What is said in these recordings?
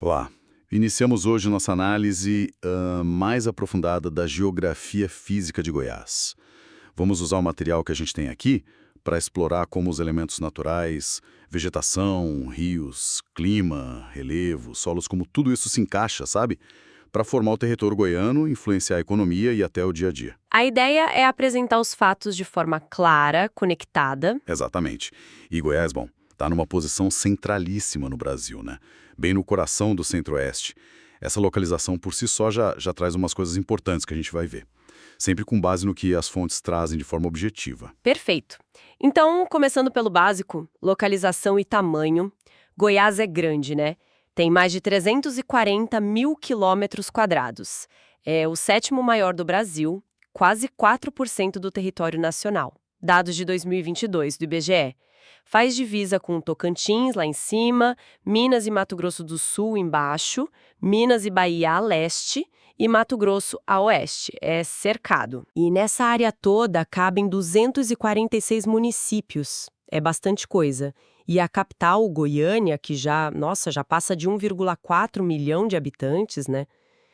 Olá. Iniciamos hoje nossa análise mais aprofundada da geografia física de Goiás. Vamos usar o material que a gente tem aqui para explorar como os elementos naturais, vegetação, rios, clima, relevo, solos, como tudo isso se encaixa, sabe? Para formar o território goiano, influenciar a economia e até o dia a dia. A ideia é apresentar os fatos de forma clara, conectada. Exatamente. E Goiás, bom, está numa posição centralíssima no Brasil, né? Bem no coração do Centro-Oeste. Essa localização por si só já traz umas coisas importantes que a gente vai ver. Sempre com base no que as fontes trazem de forma objetiva. Perfeito. Então, começando pelo básico, localização e tamanho. Goiás é grande, né? Tem mais de 340 mil quilômetros quadrados. É o sétimo maior do Brasil, quase 4% do território nacional. Dados de 2022 do IBGE. Faz divisa com Tocantins, lá em cima, Minas e Mato Grosso do Sul, embaixo, Minas e Bahia a leste e Mato Grosso a oeste. É cercado. E nessa área toda cabem 246 municípios. É bastante coisa. E a capital, Goiânia, que já passa de 1,4 milhão de habitantes, né?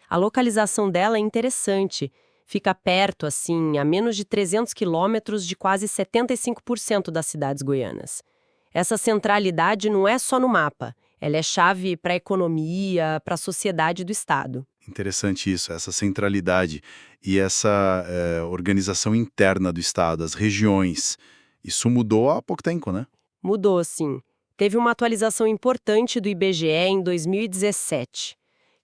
A localização dela é interessante. Fica perto, assim, a menos de 300 quilômetros de quase 75% das cidades goianas. Essa centralidade não é só no mapa, ela é chave para a economia, para a sociedade do estado. Interessante isso, essa centralidade e essa organização interna do Estado, as regiões. Isso mudou há pouco tempo, né? Mudou, sim. Teve uma atualização importante do IBGE em 2017.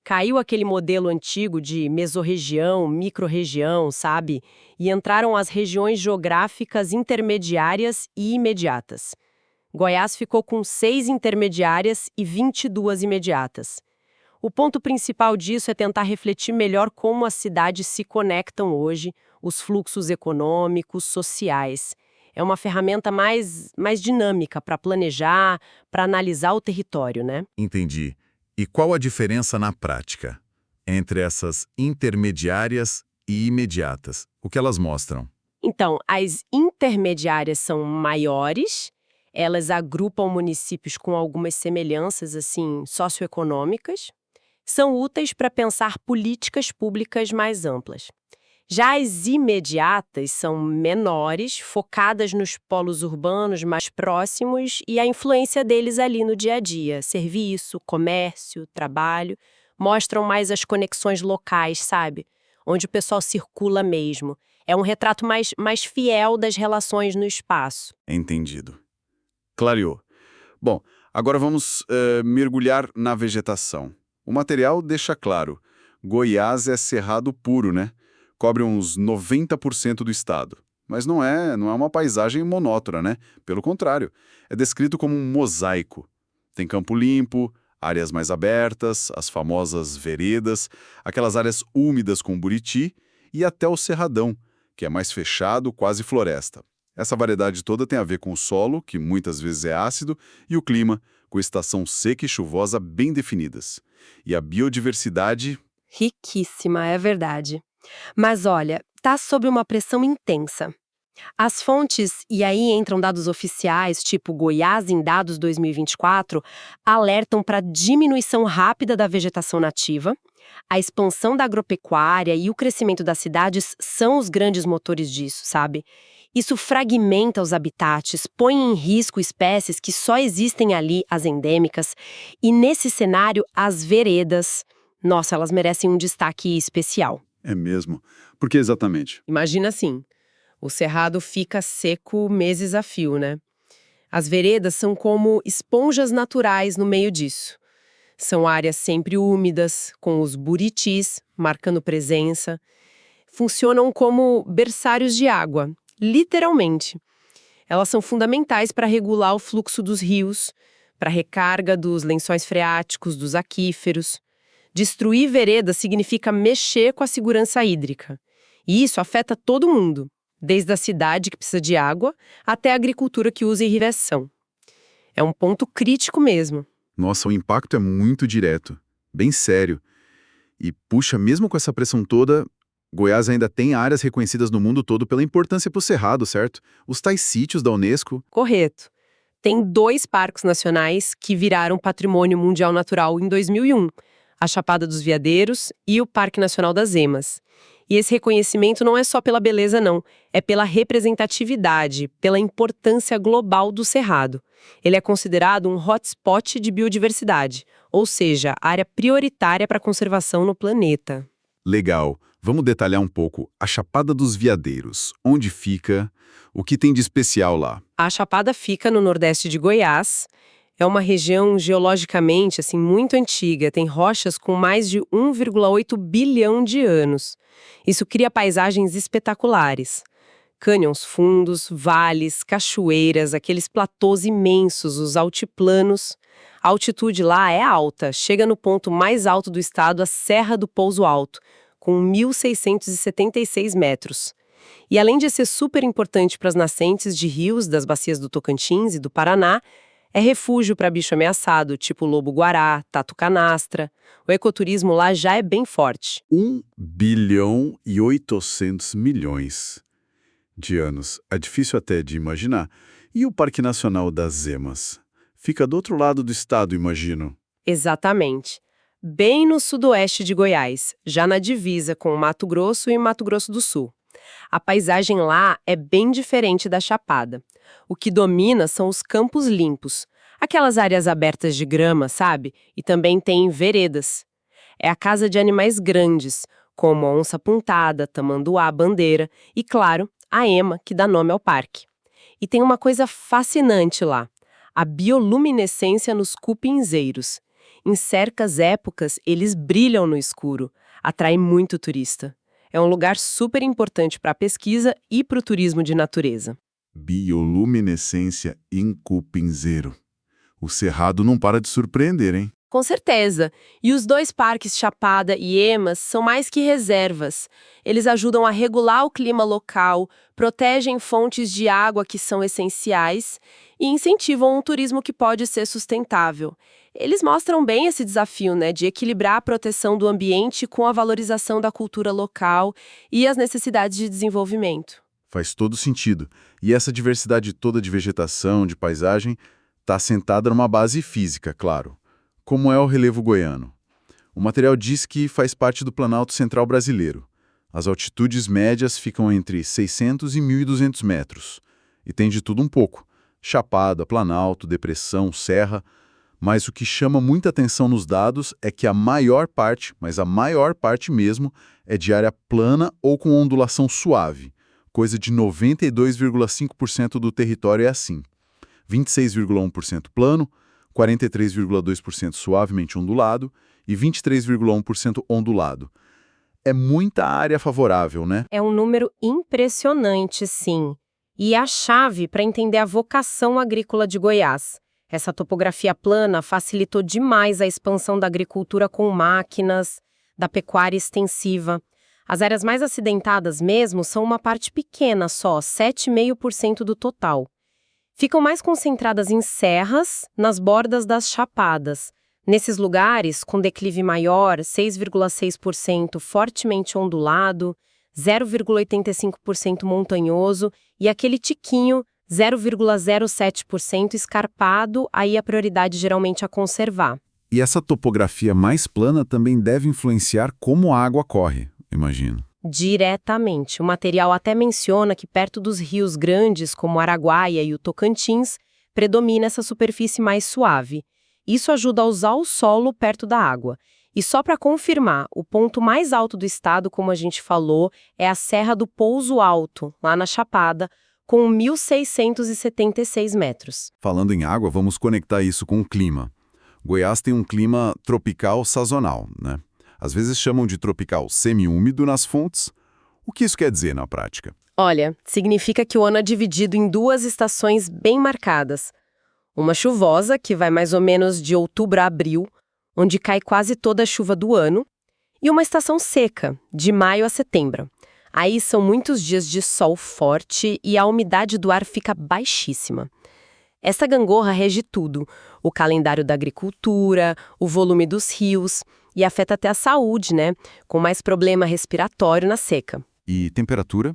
Caiu aquele modelo antigo de mesorregião, microrregião, sabe? E entraram as regiões geográficas intermediárias e imediatas. Goiás ficou com 6 intermediárias e 22 imediatas. O ponto principal disso é tentar refletir melhor como as cidades se conectam hoje, os fluxos econômicos, sociais. É uma ferramenta mais dinâmica para planejar, para analisar o território, né? Entendi. E qual a diferença na prática entre essas intermediárias e imediatas? O que elas mostram? Então, as intermediárias são maiores, elas agrupam municípios com algumas semelhanças, assim, socioeconômicas, são úteis para pensar políticas públicas mais amplas. Já as imediatas são menores, focadas nos polos urbanos mais próximos e a influência deles ali no dia a dia, serviço, comércio, trabalho, mostram mais as conexões locais, sabe? Onde o pessoal circula mesmo. É um retrato mais fiel das relações no espaço. Entendido. Clareou. Bom, agora vamos mergulhar na vegetação. O material deixa claro, Goiás é cerrado puro, né? Cobre uns 90% do estado. Mas não é uma paisagem monótona, né? Pelo contrário, é descrito como um mosaico. Tem campo limpo, áreas mais abertas, as famosas veredas, aquelas áreas úmidas com buriti e até o cerradão, que é mais fechado, quase floresta. Essa variedade toda tem a ver com o solo, que muitas vezes é ácido, e o clima, com estação seca e chuvosa bem definidas. E a biodiversidade... Riquíssima, é verdade. Mas olha, está sob uma pressão intensa. As fontes, e aí entram dados oficiais, tipo Goiás em Dados 2024, alertam para a diminuição rápida da vegetação nativa. A expansão da agropecuária e o crescimento das cidades são os grandes motores disso, sabe? Isso fragmenta os habitats, põe em risco espécies que só existem ali, as endêmicas, e nesse cenário, as veredas, nossa, elas merecem um destaque especial. É mesmo. Por que exatamente? Imagina assim, o cerrado fica seco meses a fio, né? As veredas são como esponjas naturais no meio disso. São áreas sempre úmidas, com os buritis marcando presença. Funcionam como berçários de água, literalmente. Elas são fundamentais para regular o fluxo dos rios, para a recarga dos lençóis freáticos, dos aquíferos. Destruir veredas significa mexer com a segurança hídrica. E isso afeta todo mundo, desde a cidade que precisa de água até a agricultura que usa irrigação. É um ponto crítico mesmo. Nossa, o impacto é muito direto, bem sério. E, puxa, mesmo com essa pressão toda, Goiás ainda tem áreas reconhecidas no mundo todo pela importância para o cerrado, certo? Os tais sítios da Unesco. Correto. Tem 2 parques nacionais que viraram Patrimônio Mundial Natural em 2001, a Chapada dos Veadeiros e o Parque Nacional das Emas. E esse reconhecimento não é só pela beleza, não. É pela representatividade, pela importância global do Cerrado. Ele é considerado um hotspot de biodiversidade, ou seja, área prioritária para a conservação no planeta. Legal. Vamos detalhar um pouco a Chapada dos Veadeiros. Onde fica? O que tem de especial lá? A Chapada fica no nordeste de Goiás. É uma região geologicamente muito antiga, tem rochas com mais de 1,8 bilhão de anos. Isso cria paisagens espetaculares. Cânions fundos, vales, cachoeiras, aqueles platôs imensos, os altiplanos. A altitude lá é alta, chega no ponto mais alto do estado, a Serra do Pouso Alto, com 1.676 metros. E além de ser super importante para as nascentes de rios das bacias do Tocantins e do Paraná, é refúgio para bicho ameaçado, tipo lobo-guará, tatu-canastra. O ecoturismo lá já é bem forte. 1 bilhão e 800 milhões de anos. É difícil até de imaginar. E o Parque Nacional das Emas? Fica do outro lado do estado, imagino. Exatamente. Bem no sudoeste de Goiás, já na divisa com o Mato Grosso e Mato Grosso do Sul. A paisagem lá é bem diferente da Chapada. O que domina são os campos limpos, aquelas áreas abertas de grama, sabe? E também tem veredas. É a casa de animais grandes, como a onça-pintada, tamanduá, bandeira e, claro, a ema, que dá nome ao parque. E tem uma coisa fascinante lá, a bioluminescência nos cupinzeiros. Em certas épocas, eles brilham no escuro, atrai muito turista. É um lugar super importante para a pesquisa e para o turismo de natureza. Bioluminescência em cupinzeiro. O Cerrado não para de surpreender, hein? Com certeza. E os 2 parques Chapada e Emas são mais que reservas. Eles ajudam a regular o clima local, protegem fontes de água que são essenciais e incentivam um turismo que pode ser sustentável. Eles mostram bem esse desafio, de equilibrar a proteção do ambiente com a valorização da cultura local e as necessidades de desenvolvimento. Faz todo sentido. E essa diversidade toda de vegetação, de paisagem, está assentada numa base física, claro. Como é o relevo goiano? O material diz que faz parte do Planalto Central brasileiro. As altitudes médias ficam entre 600 e 1.200 metros. E tem de tudo um pouco. Chapada, planalto, depressão, serra. Mas o que chama muita atenção nos dados é que a maior parte, mas a maior parte mesmo, é de área plana ou com ondulação suave. Coisa de 92,5% do território é assim. 26,1% plano, 43,2% suavemente ondulado e 23,1% ondulado. É muita área favorável, né? É um número impressionante, sim. E é a chave para entender a vocação agrícola de Goiás. Essa topografia plana facilitou demais a expansão da agricultura com máquinas, da pecuária extensiva. As áreas mais acidentadas mesmo são uma parte pequena só, 7,5% do total. Ficam mais concentradas em serras, nas bordas das chapadas. Nesses lugares, com declive maior, 6,6% fortemente ondulado, 0,85% montanhoso e aquele tiquinho, 0,07% escarpado, aí a prioridade geralmente é conservar. E essa topografia mais plana também deve influenciar como a água corre, imagino. Diretamente. O material até menciona que perto dos rios grandes, como o Araguaia e o Tocantins, predomina essa superfície mais suave. Isso ajuda a usar o solo perto da água. E só para confirmar, o ponto mais alto do estado, como a gente falou, é a Serra do Pouso Alto, lá na Chapada, com 1.676 metros. Falando em água, vamos conectar isso com o clima. Goiás tem um clima tropical sazonal, né? Às vezes chamam de tropical semi-úmido nas fontes. O que isso quer dizer na prática? Olha, significa que o ano é dividido em 2 estações bem marcadas. Uma chuvosa, que vai mais ou menos de outubro a abril, onde cai quase toda a chuva do ano, e uma estação seca, de maio a setembro. Aí são muitos dias de sol forte e a umidade do ar fica baixíssima. Essa gangorra rege tudo, o calendário da agricultura, o volume dos rios, e afeta até a saúde, com mais problema respiratório na seca. E temperatura?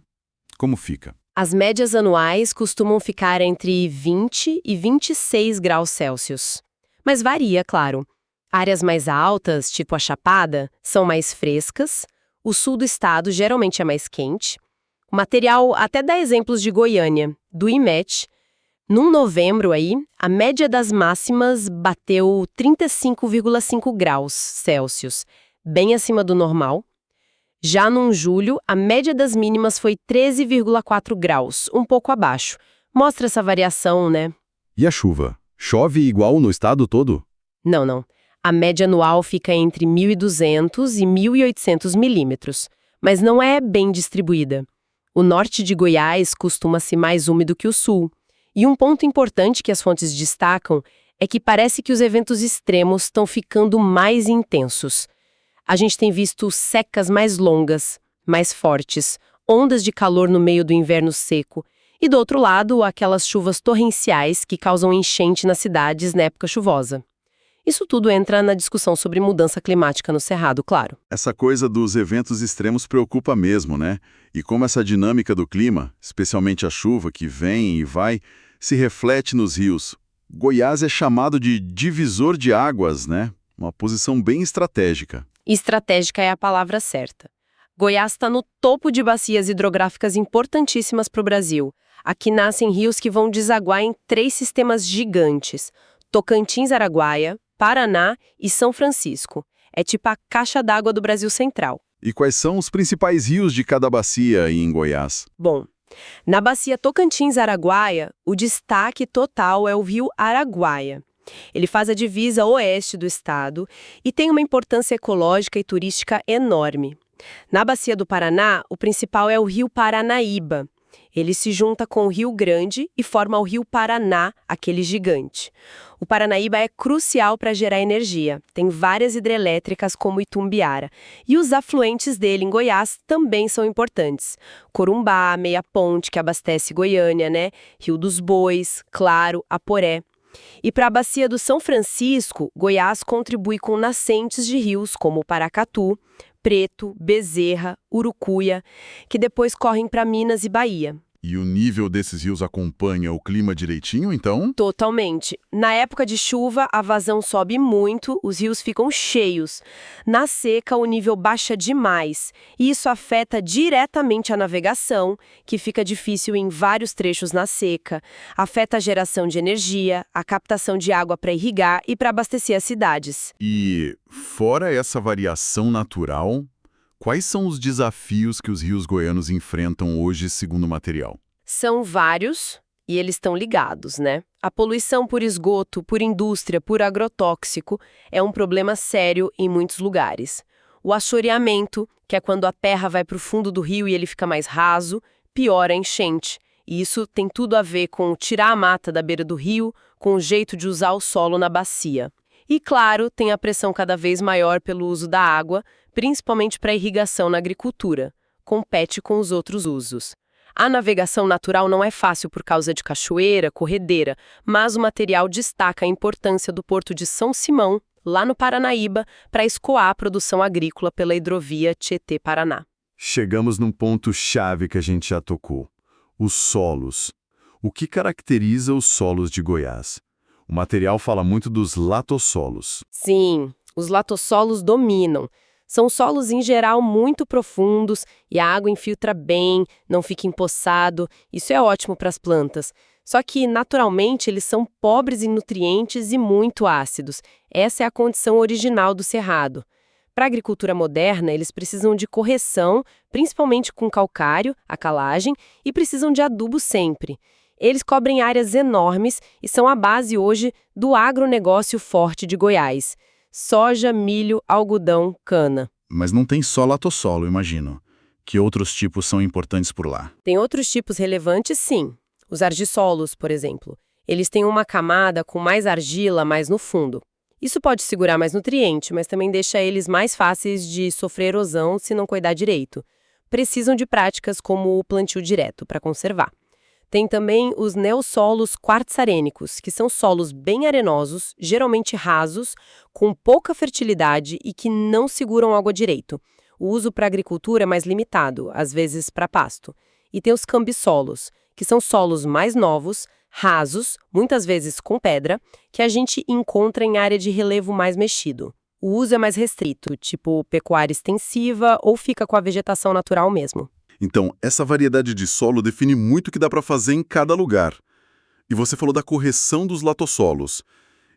Como fica? As médias anuais costumam ficar entre 20 e 26 graus Celsius. Mas varia, claro. Áreas mais altas, tipo a Chapada, são mais frescas, o sul do estado geralmente é mais quente. O material até dá exemplos de Goiânia, do IMET. Num novembro aí, a média das máximas bateu 35,5 graus Celsius, bem acima do normal. Já num julho, a média das mínimas foi 13,4 graus, um pouco abaixo. Mostra essa variação, né? E a chuva? Chove igual no estado todo? Não. A média anual fica entre 1.200 e 1.800 milímetros, mas não é bem distribuída. O norte de Goiás costuma ser mais úmido que o sul. E um ponto importante que as fontes destacam é que parece que os eventos extremos estão ficando mais intensos. A gente tem visto secas mais longas, mais fortes, ondas de calor no meio do inverno seco e, do outro lado, aquelas chuvas torrenciais que causam enchente nas cidades na época chuvosa. Isso tudo entra na discussão sobre mudança climática no Cerrado, claro. Essa coisa dos eventos extremos preocupa mesmo, né? E como essa dinâmica do clima, especialmente a chuva que vem e vai, se reflete nos rios. Goiás é chamado de divisor de águas, né? Uma posição bem estratégica. Estratégica é a palavra certa. Goiás está no topo de bacias hidrográficas importantíssimas para o Brasil. Aqui nascem rios que vão desaguar em 3 sistemas gigantes: Tocantins-Araguaia, Paraná e São Francisco. É tipo a caixa d'água do Brasil Central. E quais são os principais rios de cada bacia aí em Goiás? Bom, na bacia Tocantins-Araguaia, o destaque total é o rio Araguaia. Ele faz a divisa oeste do estado e tem uma importância ecológica e turística enorme. Na bacia do Paraná, o principal é o rio Paranaíba. Ele se junta com o Rio Grande e forma o rio Paraná, aquele gigante. O Paranaíba é crucial para gerar energia. Tem várias hidrelétricas como Itumbiara. E os afluentes dele em Goiás também são importantes. Corumbá, Meia Ponte, que abastece Goiânia, né? Rio dos Bois, Claro, Aporé. E para a bacia do São Francisco, Goiás contribui com nascentes de rios como o Paracatu, Preto, Bezerra, Urucuia, que depois correm para Minas e Bahia. E o nível desses rios acompanha o clima direitinho, então? Totalmente. Na época de chuva, a vazão sobe muito, os rios ficam cheios. Na seca, o nível baixa demais. E isso afeta diretamente a navegação, que fica difícil em vários trechos na seca. Afeta a geração de energia, a captação de água para irrigar e para abastecer as cidades. E, fora essa variação natural, quais são os desafios que os rios goianos enfrentam hoje, segundo o material? São vários e eles estão ligados, né? A poluição por esgoto, por indústria, por agrotóxico é um problema sério em muitos lugares. O assoreamento, que é quando a terra vai para o fundo do rio e ele fica mais raso, piora a enchente. E isso tem tudo a ver com tirar a mata da beira do rio, com o jeito de usar o solo na bacia. E, claro, tem a pressão cada vez maior pelo uso da água, principalmente para irrigação na agricultura. Compete com os outros usos. A navegação natural não é fácil por causa de cachoeira, corredeira, mas o material destaca a importância do porto de São Simão, lá no Paranaíba, para escoar a produção agrícola pela hidrovia Tietê-Paraná. Chegamos num ponto-chave que a gente já tocou: os solos. O que caracteriza os solos de Goiás? O material fala muito dos latossolos. Sim, os latossolos dominam. São solos, em geral, muito profundos e a água infiltra bem, não fica empoçado. Isso é ótimo para as plantas. Só que, naturalmente, eles são pobres em nutrientes e muito ácidos. Essa é a condição original do cerrado. Para a agricultura moderna, eles precisam de correção, principalmente com calcário, a calagem, e precisam de adubo sempre. Eles cobrem áreas enormes e são a base hoje do agronegócio forte de Goiás. Soja, milho, algodão, cana. Mas não tem só latossolo, imagino. Que outros tipos são importantes por lá? Tem outros tipos relevantes, sim. Os argissolos, por exemplo. Eles têm uma camada com mais argila mais no fundo. Isso pode segurar mais nutriente, mas também deixa eles mais fáceis de sofrer erosão se não cuidar direito. Precisam de práticas como o plantio direto para conservar. Tem também os neossolos quartzarênicos, que são solos bem arenosos, geralmente rasos, com pouca fertilidade e que não seguram água direito. O uso para agricultura é mais limitado, às vezes para pasto. E tem os cambisolos, que são solos mais novos, rasos, muitas vezes com pedra, que a gente encontra em área de relevo mais mexido. O uso é mais restrito, tipo pecuária extensiva ou fica com a vegetação natural mesmo. Então, essa variedade de solo define muito o que dá para fazer em cada lugar. E você falou da correção dos latossolos.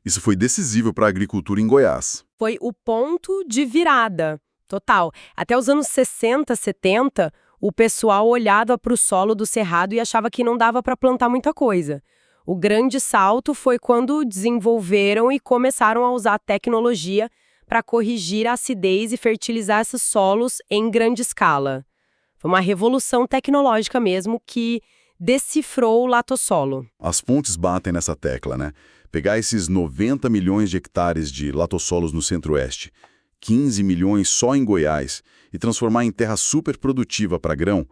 Isso foi decisivo para a agricultura em Goiás. Foi o ponto de virada, total. Até os anos 60, 70, o pessoal olhava para o solo do Cerrado e achava que não dava para plantar muita coisa. O grande salto foi quando desenvolveram e começaram a usar tecnologia para corrigir a acidez e fertilizar esses solos em grande escala. Foi uma revolução tecnológica mesmo que decifrou o latossolo. As fontes batem nessa tecla, né? Pegar esses 90 milhões de hectares de latossolos no centro-oeste, 15 milhões só em Goiás, e transformar em terra super produtiva para grão,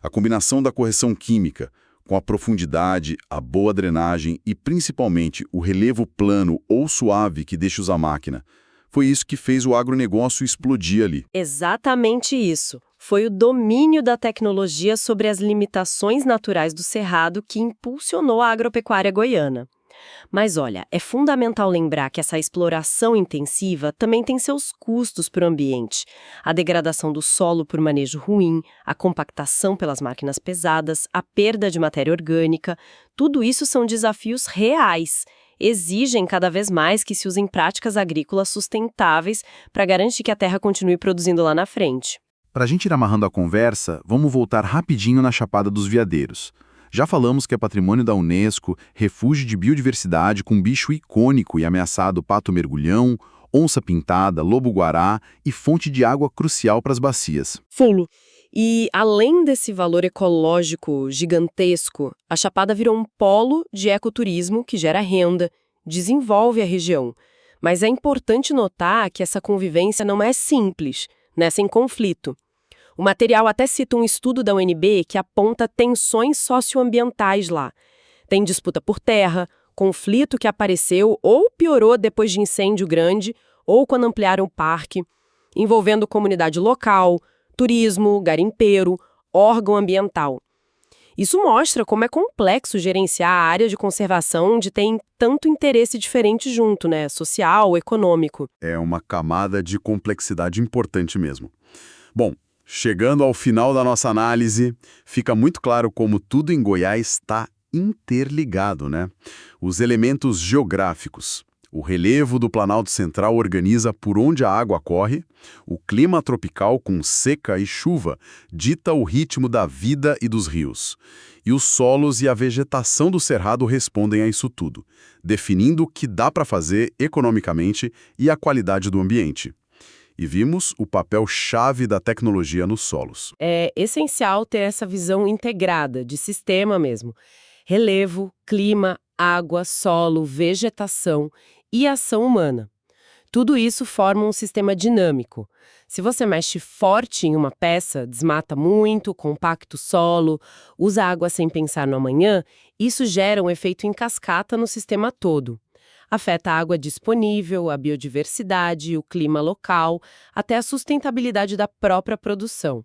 a combinação da correção química, com a profundidade, a boa drenagem e principalmente o relevo plano ou suave que deixa usar a máquina, foi isso que fez o agronegócio explodir ali. Exatamente isso. Foi o domínio da tecnologia sobre as limitações naturais do Cerrado que impulsionou a agropecuária goiana. Mas olha, é fundamental lembrar que essa exploração intensiva também tem seus custos para o ambiente. A degradação do solo por manejo ruim, a compactação pelas máquinas pesadas, a perda de matéria orgânica, tudo isso são desafios reais. Exigem cada vez mais que se usem práticas agrícolas sustentáveis para garantir que a terra continue produzindo lá na frente. Para a gente ir amarrando a conversa, vamos voltar rapidinho na Chapada dos Veadeiros. Já falamos que é patrimônio da Unesco, refúgio de biodiversidade com bicho icônico e ameaçado pato-mergulhão, onça-pintada, lobo-guará e fonte de água crucial para as bacias. Fulo. E, além desse valor ecológico gigantesco, a Chapada virou um polo de ecoturismo que gera renda, desenvolve a região. Mas é importante notar que essa convivência não é simples, né, sem conflito. O material até cita um estudo da UNB que aponta tensões socioambientais lá. Tem disputa por terra, conflito que apareceu ou piorou depois de incêndio grande ou quando ampliaram o parque, envolvendo comunidade local, turismo, garimpeiro, órgão ambiental. Isso mostra como é complexo gerenciar a área de conservação onde tem tanto interesse diferente junto, né? Social, econômico. É uma camada de complexidade importante mesmo. Bom, chegando ao final da nossa análise, fica muito claro como tudo em Goiás está interligado, né? Os elementos geográficos. O relevo do Planalto Central organiza por onde a água corre, o clima tropical com seca e chuva dita o ritmo da vida e dos rios. E os solos e a vegetação do Cerrado respondem a isso tudo, definindo o que dá para fazer economicamente e a qualidade do ambiente. E vimos o papel-chave da tecnologia nos solos. É essencial ter essa visão integrada, de sistema mesmo. Relevo, clima, água, solo, vegetação e ação humana. Tudo isso forma um sistema dinâmico. Se você mexe forte em uma peça, desmata muito, compacta o solo, usa água sem pensar no amanhã, isso gera um efeito em cascata no sistema todo. Afeta a água disponível, a biodiversidade, o clima local, até a sustentabilidade da própria produção.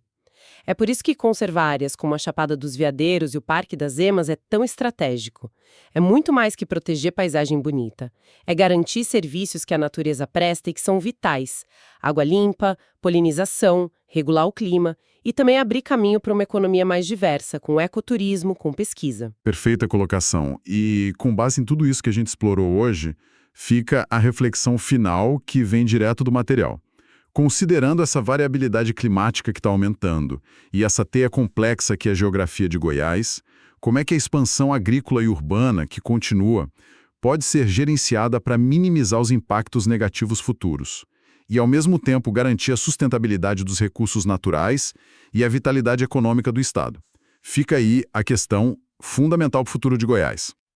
É por isso que conservar áreas como a Chapada dos Veadeiros e o Parque das Emas é tão estratégico. É muito mais que proteger paisagem bonita. É garantir serviços que a natureza presta e que são vitais. Água limpa, polinização, regular o clima e também abrir caminho para uma economia mais diversa, com ecoturismo, com pesquisa. Perfeita colocação. E com base em tudo isso que a gente explorou hoje, fica a reflexão final que vem direto do material. Considerando essa variabilidade climática que está aumentando e essa teia complexa que é a geografia de Goiás, como é que a expansão agrícola e urbana, que continua, pode ser gerenciada para minimizar os impactos negativos futuros e, ao mesmo tempo, garantir a sustentabilidade dos recursos naturais e a vitalidade econômica do Estado? Fica aí a questão fundamental para o futuro de Goiás.